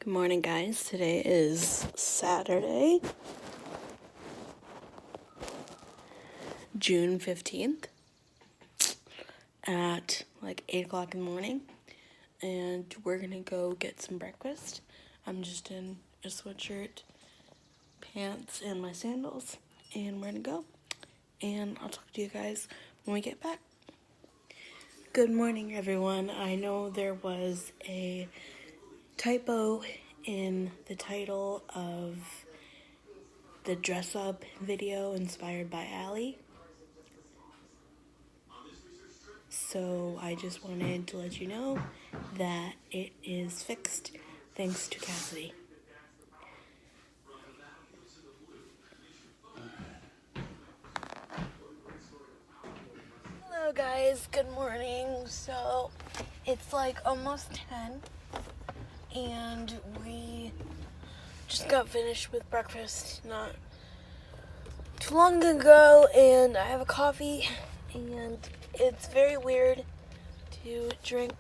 Good morning, guys. Today is Saturday, June 15th at like 8 o'clock in the morning, and we're gonna go get some breakfast. I'm just in a sweatshirt, pants, and my sandals, and we're gonna go, and I'll talk to you guys when we get back. Good morning, everyone. I know there was a typo in the title of the dress up video inspired by Allie. So I just wanted to let you know that it is fixed thanks to Cassidy. Hello guys, good morning. So it's like almost 10 and we just got finished with breakfast not too long ago, and I have a coffee, and it's very weird to drink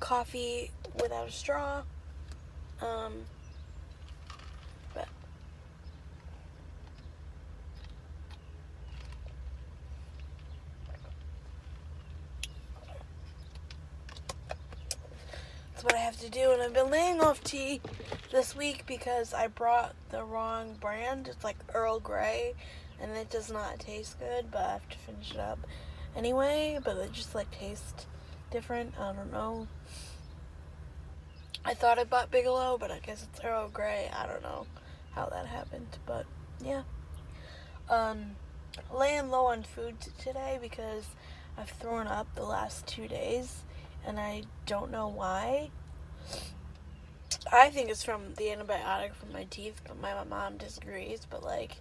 coffee without a straw. But that's what I have to do, and I've been laying off tea this week because I brought the wrong brand. It's like Earl Grey, and it does not taste good, but I have to finish it up anyway, but it just like tastes different. I don't know. I thought I bought Bigelow, but I guess it's Earl Grey. I don't know how that happened, but yeah. Laying low on food today because I've thrown up the last 2 days, and I don't know why. I think it's from the antibiotic from my teeth, but my mom disagrees. But like,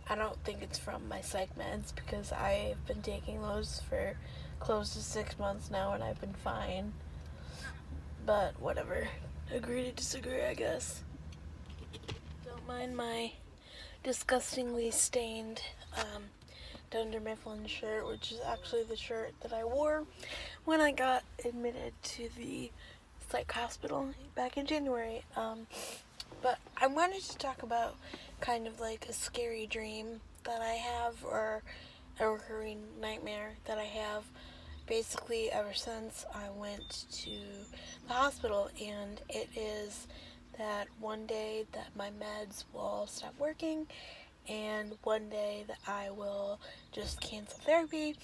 I don't think it's from my psych meds because I've been taking those for close to 6 months now, and I've been fine. But whatever. Agree to disagree, I guess. Don't mind my disgustingly stained Dunder Mifflin shirt, which is actually the shirt that I wore when I got admitted to the psych hospital back in January. But I wanted to talk about kind of like a scary dream that I have, or a recurring nightmare that I have basically ever since I went to the hospital, and it is that one day that my meds will stop working, and one day that I will just cancel therapy,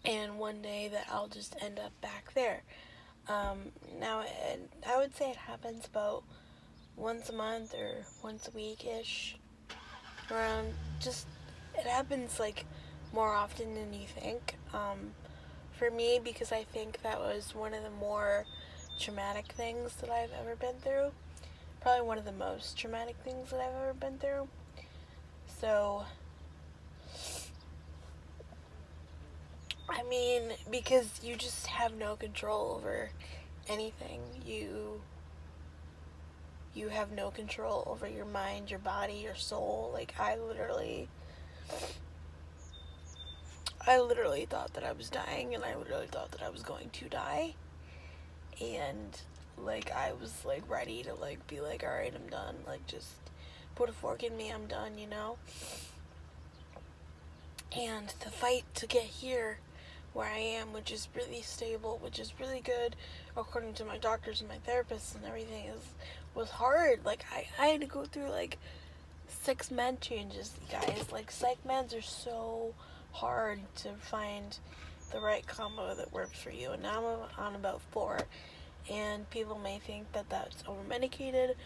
and one day that I'll just end up back there. Now, I would say it happens about once a month or once a week-ish, around, just, it happens like more often than you think. For me, because I think that was one of the more traumatic things that I've ever been through. Probably one of the most traumatic things that I've ever been through. So, I mean, because you just have no control over anything. You have no control over your mind, your body, your soul. Like, I literally thought that I was dying, and I literally thought that I was going to die. And, like, I was, like, ready to, like, be like, alright, I'm done. Like, just put a fork in me, I'm done, you know? And the fight to get here, where I am, which is really stable, which is really good, according to my doctors and my therapists and everything, was hard. Like, I had to go through, like, 6 med changes, you guys. Like, psych meds are so hard to find the right combo that works for you, and now I'm on about 4, and people may think that that's over-medicated.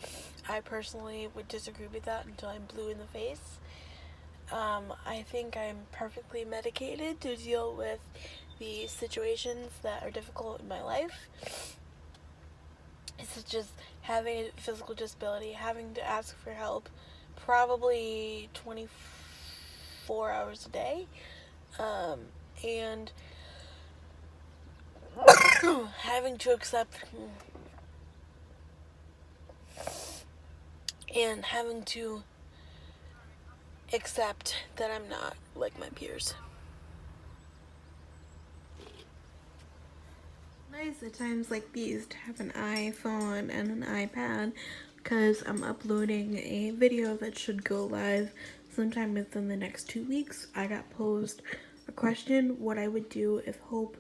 I personally would disagree with that until I'm blue in the face. I think I'm perfectly medicated to deal with the situations that are difficult in my life, such as having a physical disability, having to ask for help probably 24 hours a day, and having to accept that I'm not like my peers. guys at times like these to have an iPhone and an iPad because I'm uploading a video that should go live sometime within the next 2 weeks. I got posed a question, what I would do if Hope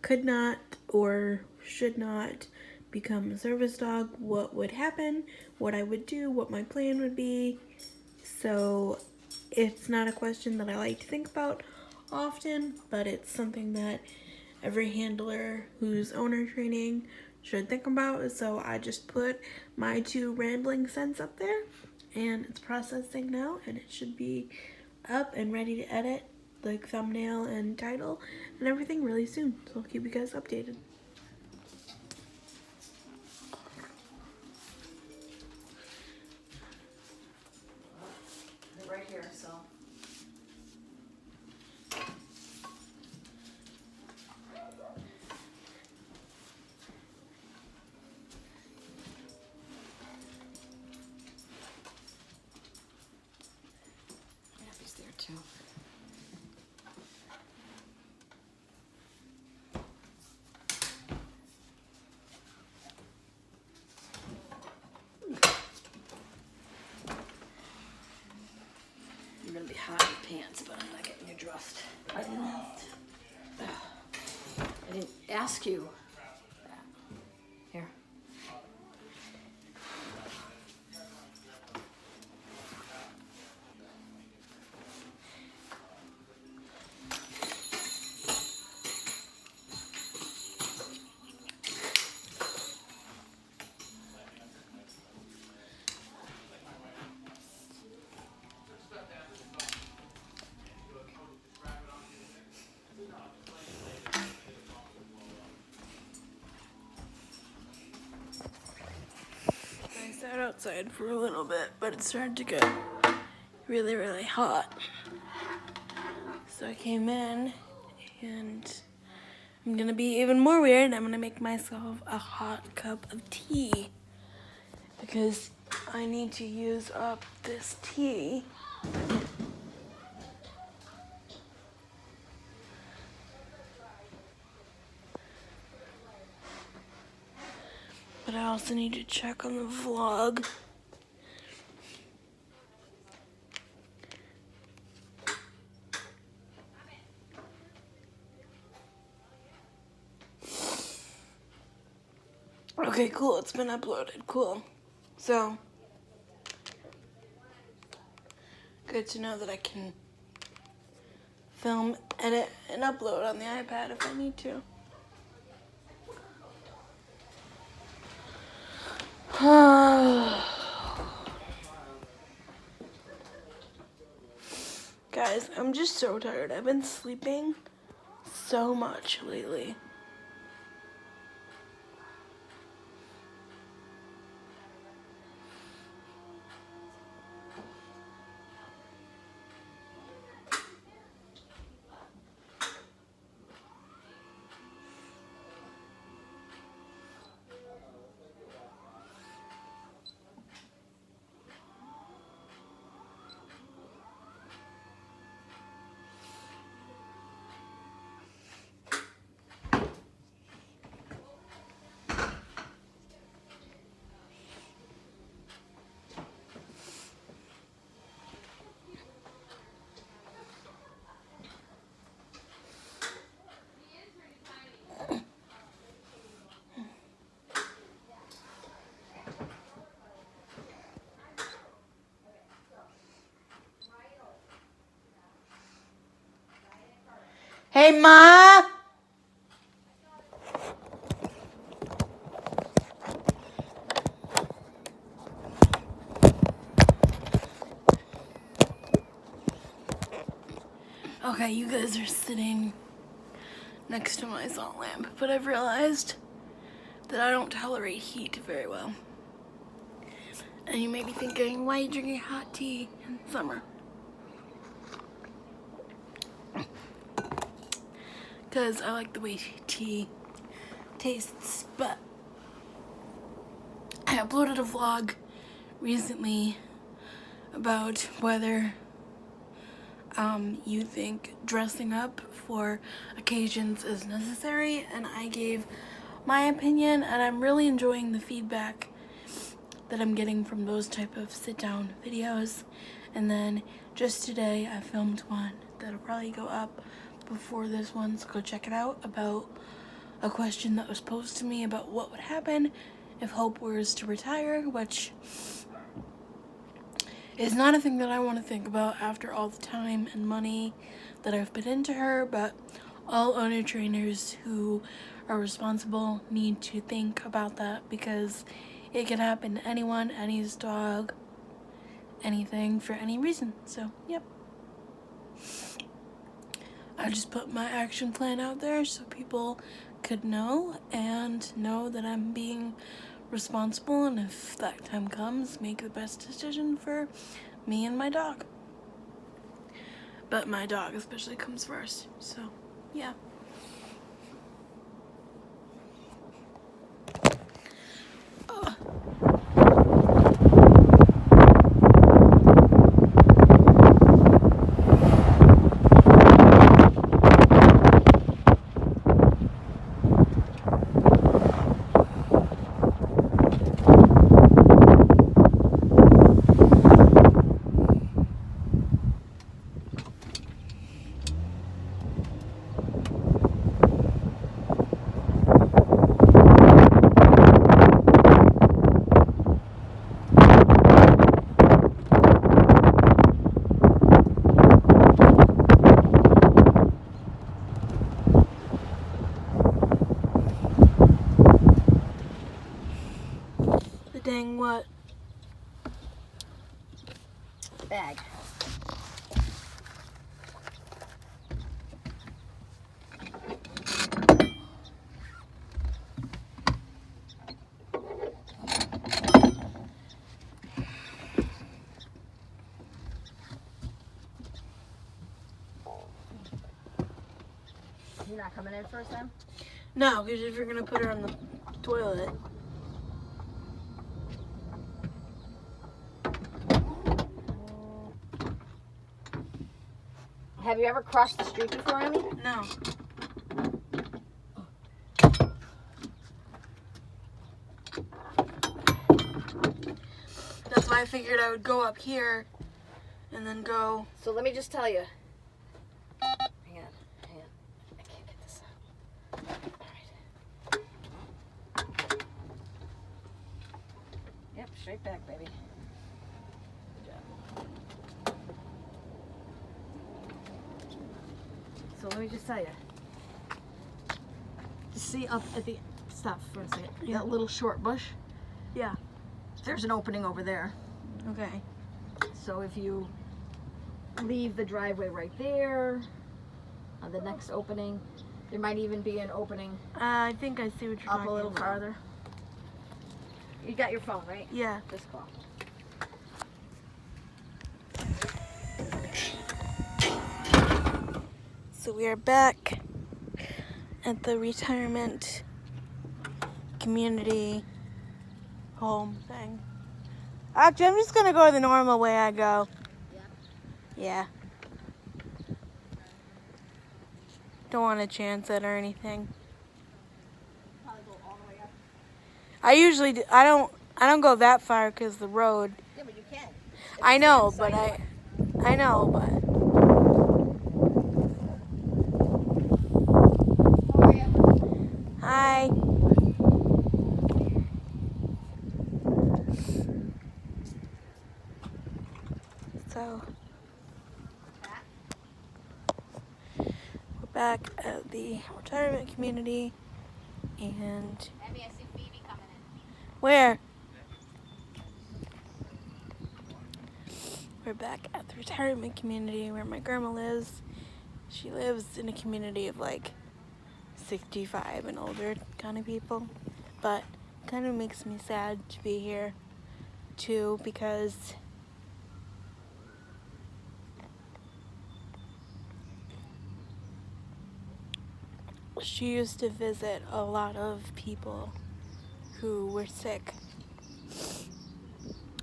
could not or should not become a service dog, what would happen, what I would do, what my plan would be. So it's not a question that I like to think about often, but it's something that every handler who's owner training should think about. So I just put my 2 rambling cents up there and it's processing now, and it should be up and ready to edit, like thumbnail and title and everything, really soon. So I'll keep you guys updated. Right here, so. Abby's there too. You're gonna be hot in your pants, but I'm not getting you dressed. I didn't ask you. Here. I sat outside for a little bit, but it started to get really, really hot. So I came in, and I'm gonna be even more weird. I'm gonna make myself a hot cup of tea because I need to use up this tea. But I also need to check on the vlog. Okay, cool, it's been uploaded, cool. So, good to know that I can film, edit, and upload on the iPad if I need to. Guys, I'm just so tired. I've been sleeping so much lately. Hey, Ma! Okay, you guys are sitting next to my salt lamp, but I've realized that I don't tolerate heat very well. And you may be thinking, why are you drinking hot tea in summer? Because I like the way tea tastes, but I uploaded a vlog recently about whether you think dressing up for occasions is necessary, and I gave my opinion, and I'm really enjoying the feedback that I'm getting from those type of sit-down videos. And then just today I filmed one that'll probably go up before this one, so go check it out, about a question that was posed to me about what would happen if Hope was to retire, which is not a thing that I want to think about after all the time and money that I've put into her, but all owner trainers who are responsible need to think about that, because it can happen to anyone, any dog, anything, for any reason. So, yep. I just put my action plan out there so people could know, and know that I'm being responsible, and if that time comes, make the best decision for me and my dog. But my dog especially comes first, so yeah. The dang what? Bag. You're not coming in first then? No, because if you're gonna put her on the toilet. Have you ever crossed the street before, Emmy? No. That's why I figured I would go up here and then go. So let me just tell you. Hang on. I can't get this out. All right. Yep, straight back, baby. Good job. So let me just tell you. See up at the, stop for a second. Yeah. That little short bush? Yeah. There's an opening over there. Okay. So if you leave the driveway right there, on the next opening, there might even be an opening I think I see what you're up talking a little about. farther. You got your phone, right? Yeah. Just call. So we are back at the retirement community home thing. Actually, I'm just gonna go the normal way I go. Yeah. Don't want to chance it or anything. Probably go all the way up. I usually do, I don't go that far because the road. Yeah, but you can. I know, but I know, but. How are you? Hi. So we're back at the retirement community, and Emmy, I see Phoebe coming in. where? We're back at the retirement community where my grandma lives. She lives in a community of like 65 and older kind of people, but kind of makes me sad to be here too, because she used to visit a lot of people who were sick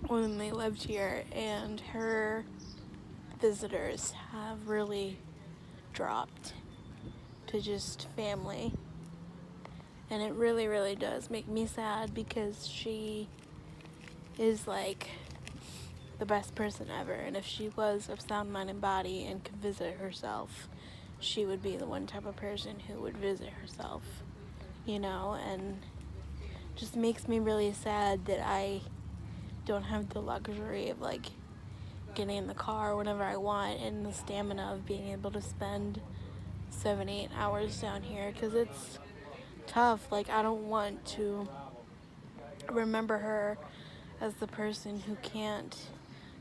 when they lived here, and her visitors have really dropped to just family And it really, really does make me sad because she is like the best person ever. And if she was of sound mind and body and could visit herself, she would be the one type of person who would visit herself, you know, and just makes me really sad that I don't have the luxury of like getting in the car whenever I want and the stamina of being able to spend 7-8 hours down here, because it's tough. Like, I don't want to remember her as the person who can't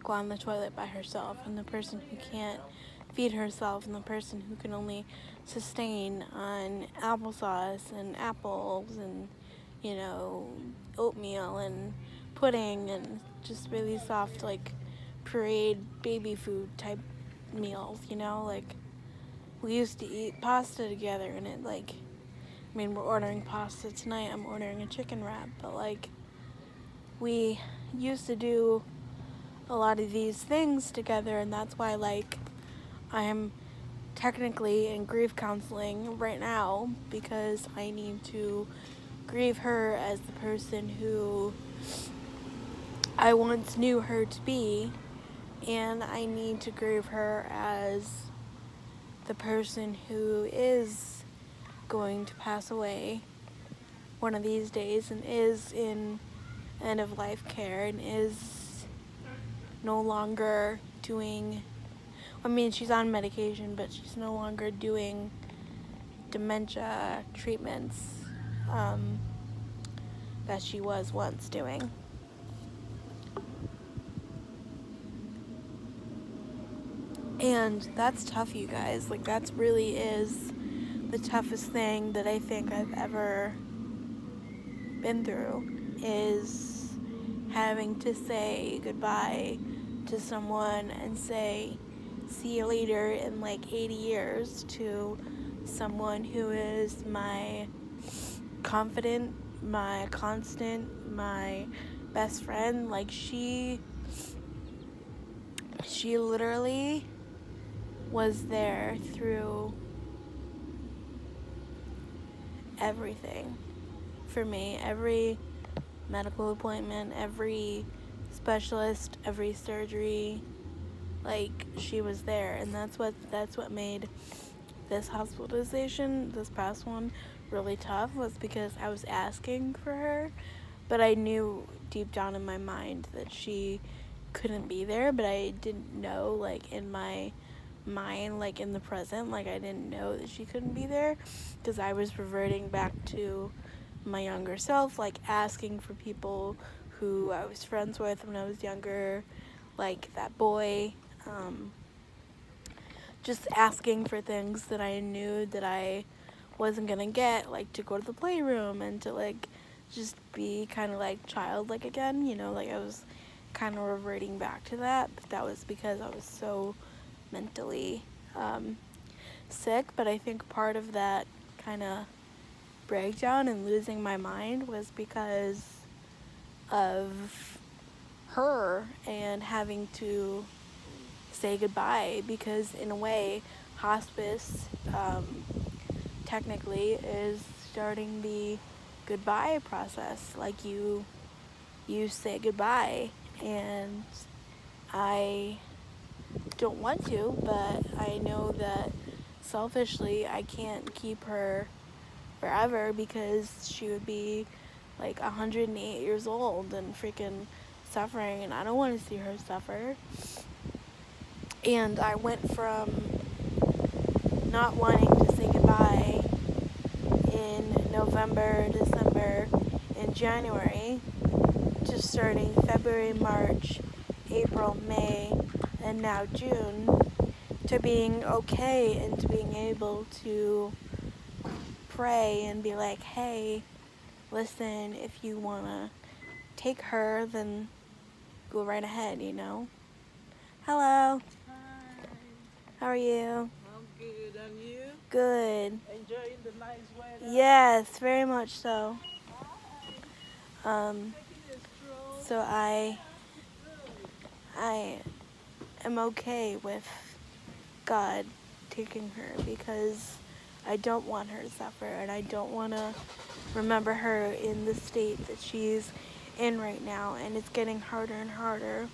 go on the toilet by herself, and the person who can't feed herself, and the person who can only sustain on applesauce and apples and, you know, oatmeal and pudding and just really soft, like, pureed baby food type meals, you know? Like, we used to eat pasta together, and it, like, I mean, we're ordering pasta tonight. I'm ordering a chicken wrap, but, like, we used to do a lot of these things together, and that's why, like, I am technically in grief counseling right now, because I need to grieve her as the person who I once knew her to be, and I need to grieve her as the person who is going to pass away one of these days and is in end of life care and is no longer doing, I mean, she's on medication, but she's no longer doing dementia treatments that she was once doing. And that's tough, you guys. Like, that's really is the toughest thing that I think I've ever been through, is having to say goodbye to someone and say see you later in like 80 years to someone who is my confident, my constant, my best friend. Like, she literally was there through everything for me. Every medical appointment, every specialist, every surgery, like, she was there. And that's what made this hospitalization, this past one, really tough, was because I was asking for her, but I knew deep down in my mind that she couldn't be there, but I didn't know, like, in my mind, like, in the present, like, I didn't know that she couldn't be there, because I was reverting back to my younger self, like, asking for people who I was friends with when I was younger, like that boy, just asking for things that I knew that I wasn't gonna get, like to go to the playroom and to, like, just be kind of like childlike again, you know, like I was kind of reverting back to that, but that was because I was so mentally sick. But I think part of that kind of breakdown and losing my mind was because of her and having to say goodbye, because in a way hospice technically is starting the goodbye process. Like, you say goodbye, and I don't want to, but I know that selfishly I can't keep her forever, because she would be like 108 years old and freaking suffering, and I don't want to see her suffer. And I went from not wanting to say goodbye in November, December, and January to starting February, March, April, May, and now June, to being okay and to being able to pray and be like, hey, listen, if you want to take her, then go right ahead, you know? Hello. Hi, How are you? I'm good, and you? Good. Enjoying the nice weather? Yes, very much so. Hi, taking a stroll? So I Good. am okay with God taking her, because I don't want her to suffer, and I don't want to remember her in the state that she's in right now, and it's getting harder and harder.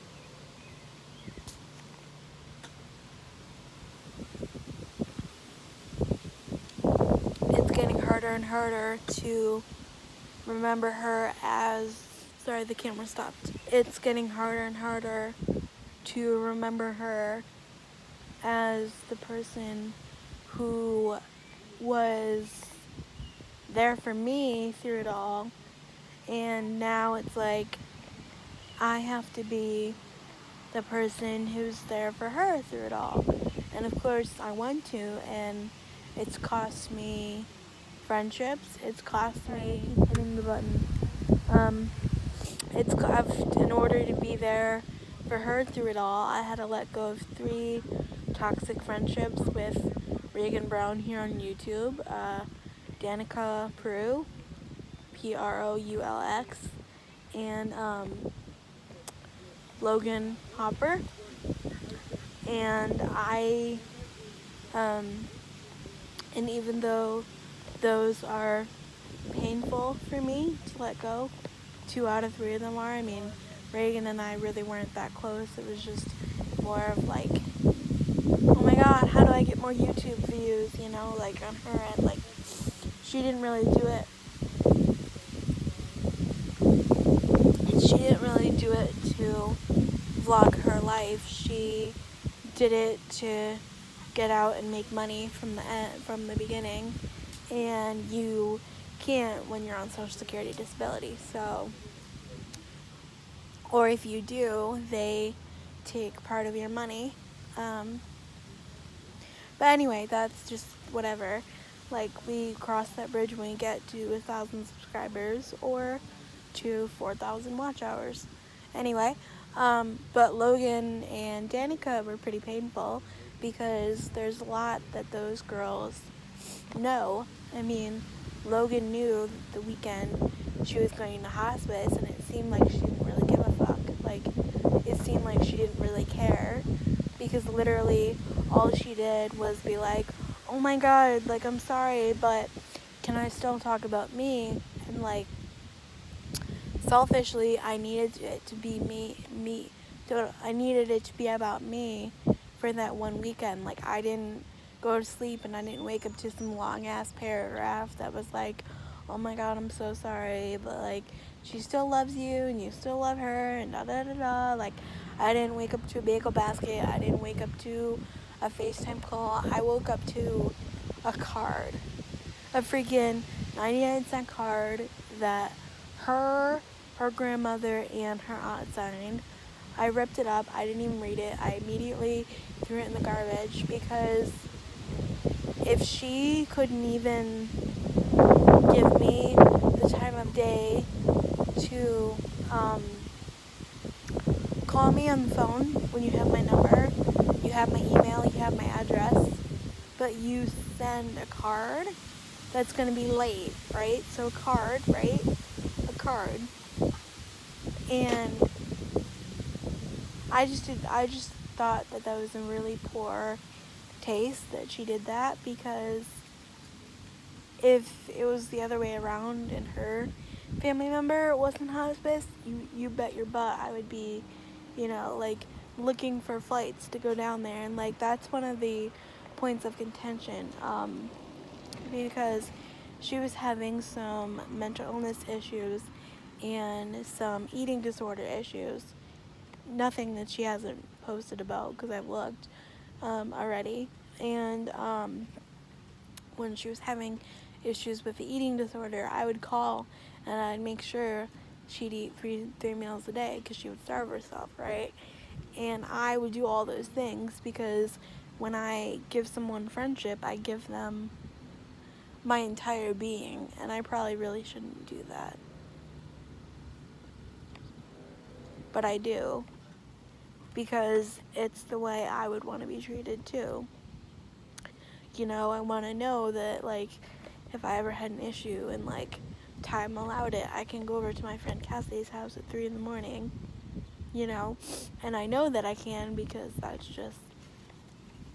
It's getting harder and harder to remember her as, sorry, the camera stopped. It's getting harder and harder to remember her as the person who was there for me through it all. And now it's like I have to be the person who's there for her through it all. And of course I want to, and it's cost me friendships. It's cost me hitting the button. In order to be there for her through it all, I had to let go of 3 toxic friendships with Reagan Brown here on YouTube, Danica Prue, Proulx, and Logan Hopper. And and even though those are painful for me to let go, 2 out of 3 of them are. I mean, Reagan and I really weren't that close. It was just more of like, oh my god, how do I get more YouTube views, you know, like on her end. Like, she didn't really do it. She didn't really do it to vlog her life. She did it to get out and make money from the beginning, and you can't when you're on Social Security disability. So, or if you do, they take part of your money. But anyway, that's just whatever. Like, we cross that bridge when we get to 1,000 subscribers or to 4,000 watch hours. Anyway, but Logan and Danica were pretty painful because there's a lot that those girls know. I mean, Logan knew the weekend she was going to hospice, and it seemed like she didn't really give a fuck. Like, it seemed like she didn't really care, because literally all she did was be like, oh my god, like, I'm sorry, but can I still talk about me? And like, selfishly, I needed it to be me. I needed it to be about me for that one weekend. Like, I didn't go to sleep and I didn't wake up to some long ass paragraph that was like, oh my god, I'm so sorry, but like, she still loves you and you still love her and da da da da. Like, I didn't wake up to a bagel basket. I didn't wake up to a FaceTime call. I woke up to a card, a freaking 99-cent card that her grandmother and her aunt signed. I ripped it up. I didn't even read it. I immediately threw it in the garbage, because if she couldn't even give me the time of day to call me on the phone when you have my number, you have my email, you have my address, but you send a card that's going to be late, right? So a card, right? A card. And I just thought that was a really poor taste that she did that, because if it was the other way around and her family member was in hospice, you bet your butt I would be, you know, like, looking for flights to go down there. And like, that's one of the points of contention, because she was having some mental illness issues and some eating disorder issues. Nothing that she hasn't posted about, because I've looked already. And when she was having issues with the eating disorder, I would call and I'd make sure she'd eat three meals a day, because she would starve herself, right? And I would do all those things, because when I give someone friendship, I give them my entire being, and I probably really shouldn't do that, but I do, because it's the way I would want to be treated too. You know, I want to know that, like, if I ever had an issue and like time allowed it, I can go over to my friend Cassie's house at 3 a.m, you know, and I know that I can, because that's just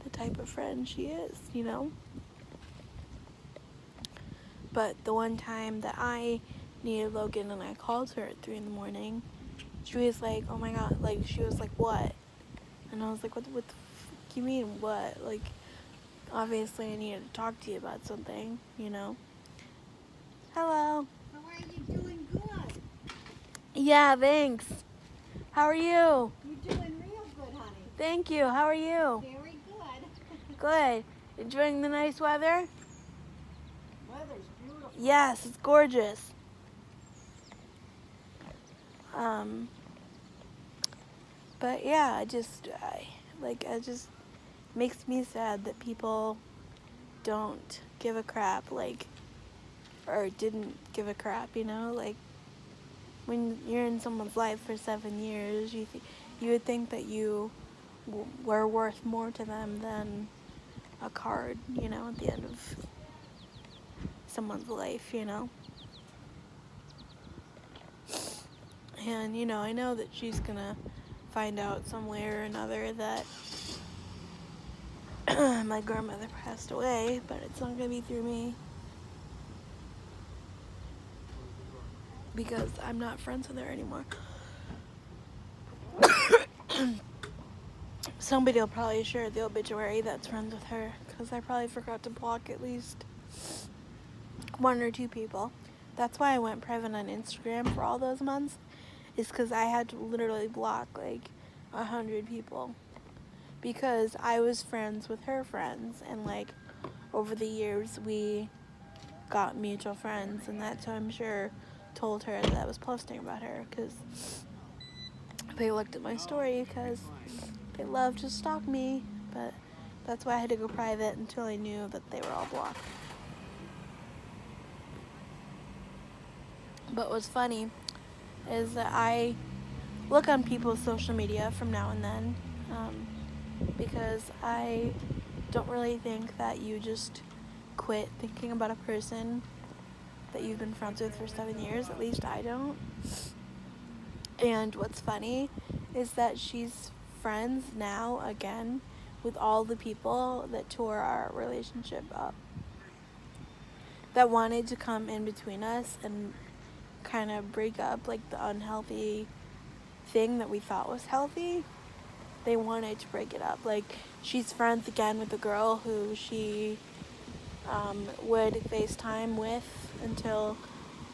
the type of friend she is, you know. But the one time that I needed Logan and I called her at 3 in the morning, she was like, oh my god, like, she was like, what? And I was like, what the fuck you mean, what? Like, obviously I needed to talk to you about something, you know? Hello. How are you doing? Good. Yeah, thanks. How are you? You're doing real good, honey. Thank you. How are you? Very good. Good. Enjoying the nice weather? Weather's beautiful. Yes, it's gorgeous. But yeah, it just makes me sad that people don't give a crap, like, or didn't give a crap, you know? Like, when you're in someone's life for 7 years, you would think that you were worth more to them than a card, you know, at the end of someone's life, you know? And, you know, I know that she's gonna find out some way or another that my grandmother passed away, but it's not gonna be through me. Because I'm not friends with her anymore. Somebody will probably share the obituary that's friends with her, because I probably forgot to block at least 1 or 2 people. That's why I went private on Instagram for all those months, is because I had to literally block like 100 people. Because I was friends with her friends, and like over the years we got mutual friends, and that's who I'm sure told her that I was posting about her, because they looked at my story because they love to stalk me. But that's why I had to go private until I knew that they were all blocked. But what's funny is that I look on people's social media from now and then, because I don't really think that you just quit thinking about a person that you've been friends with for 7 years. At least I don't. And what's funny is that she's friends now again with all the people that tore our relationship up, that wanted to come in between us and kind of break up like the unhealthy thing that we thought was healthy. They wanted to break it up. Like, she's friends again with the girl who she would FaceTime with until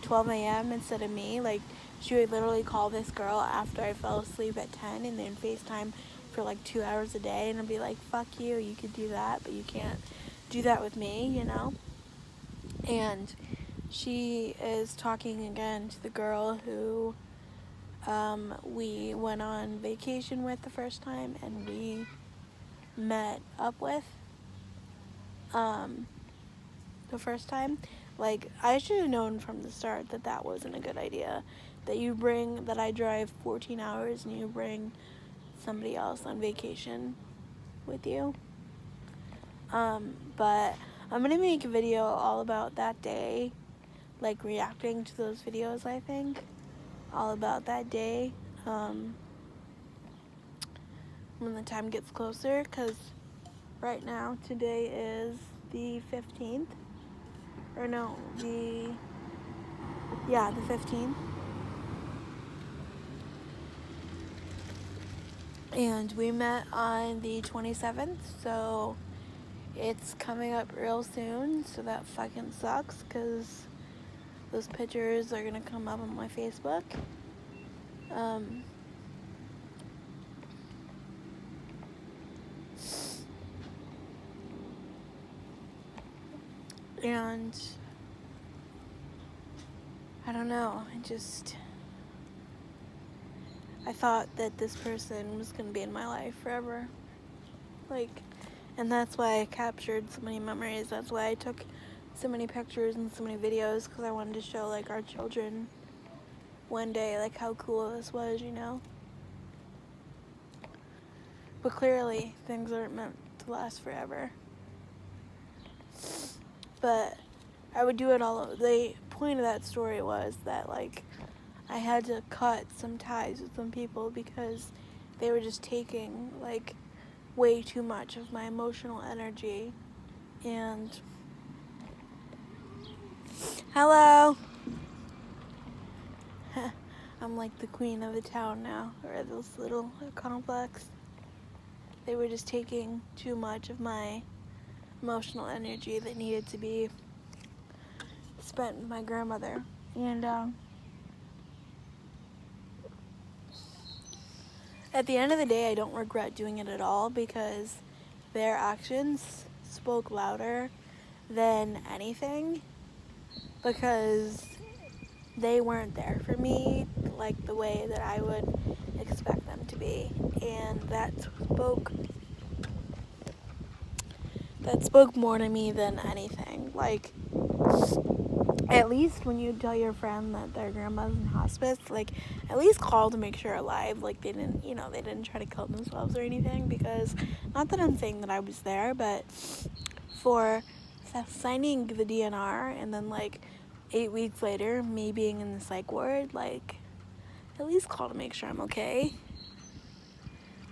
12 a.m. instead of me. Like, she would literally call this girl after I fell asleep at 10 and then FaceTime for like 2 hours a day, and I'd be like, fuck you, you could do that, but you can't do that with me, you know? And she is talking again to the girl who we went on vacation with the first time and we met up with the first time. Like, I should have known from the start that that wasn't a good idea, that I drive 14 hours and you bring somebody else on vacation with you. But I'm gonna make a video all about that day, like reacting to those videos, I think, all about that day, when the time gets closer, because right now, today is the 15th, or no, the 15th, and we met on the 27th, so it's coming up real soon, so that fucking sucks, because those pictures are gonna come up on my Facebook. And I don't know, I thought that this person was gonna be in my life forever. Like, and that's why I captured so many memories. That's why I took so many pictures and so many videos, because I wanted to show like our children one day like how cool this was, you know? But clearly things aren't meant to last forever. But I would do it the point of that story was that like I had to cut some ties with some people because they were just taking like way too much of my emotional energy, and Hello. I'm like the queen of the town now, or this little complex. They were just taking too much of my emotional energy that needed to be spent with my grandmother. And at the end of the day, I don't regret doing it at all because their actions spoke louder than anything, because they weren't there for me like the way that I would expect them to be. And that spoke more to me than anything. Like, at least when you tell your friend that their grandma's in hospice, like, at least call to make sure alive. Like, they didn't try to kill themselves or anything, because, not that I'm saying that I was there, but for signing the DNR and then, like, 8 weeks later, me being in the psych ward, like, at least call to make sure I'm okay.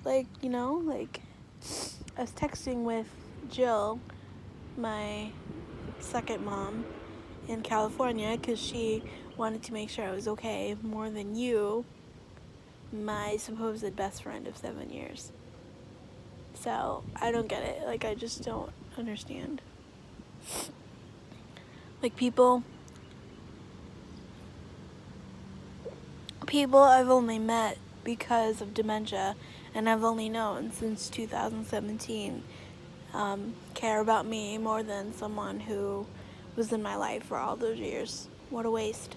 Like, like, I was texting with Jill, my second mom, in California, because she wanted to make sure I was okay more than you, my supposed best friend of 7 years. So, I don't get it. Like, I just don't understand. Like, people I've only met because of dementia, and I've only known since 2017, care about me more than someone who was in my life for all those years. What a waste.